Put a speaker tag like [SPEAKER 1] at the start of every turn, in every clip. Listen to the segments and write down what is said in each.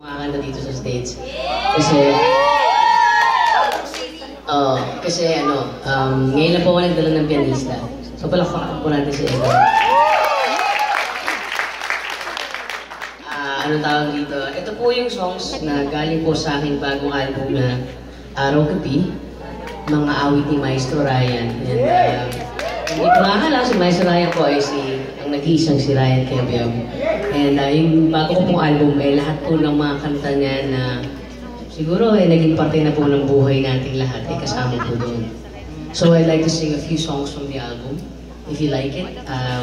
[SPEAKER 1] Makakanta dito sa stage. Kasi ngayon lang po ako nagdala ng pianista. So palakpakan po natin si Eva. Ano tawag dito? Ito po yung songs na galing po sa aking bagong album na Araw Gabi, mga awit ni Maestro Ryan. And hindi ko nakakala si Maestro Ryan po ay ang nag-iisang si Ryan Kebiab. And yung bago ko pong album ay lahat po ng mga kanta niya na siguro ay naging parte na po ng buhay nating lahat ay kasama po doon. So I'd like to sing a few songs from the album. If you like it,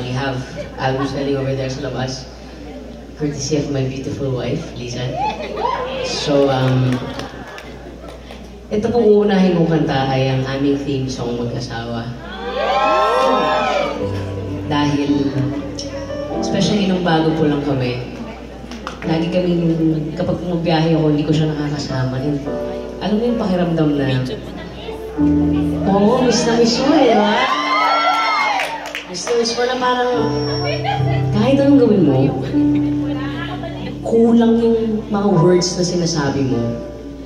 [SPEAKER 1] we have album selling over there sa labas. Courtesy of my beautiful wife, Lisa. So, ito pong uunahin kong kanta ay ang aming theme song Mag-asawa. Dahil, especially nung bago po lang kami, lagi kaming, kapag pumabiyahe ako, hindi ko siya nakakasama. And, alam mo yung pakiramdam na, oo, miss na miss mo eh, ha? Miss na miss mo na parang, kahit anong gawin mo, kulang yung mga words na sinasabi mo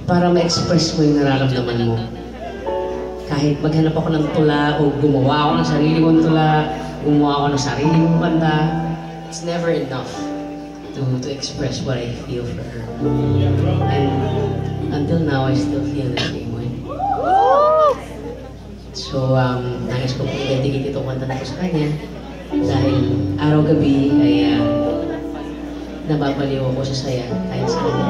[SPEAKER 1] para ma-express mo yung nararamdaman mo. Kahit maghanap ako ng tula o gumawa ako ng sarili kong tula, gumawa ako ng sarili kong kanta, it's never enough to express what I feel for her. And until now, I still feel the same way. So, nais ko pong i-dedicate itong kanta na ko sa kanya dahil araw-gabi ay nababaliw ako sa saya kahit sa kanya.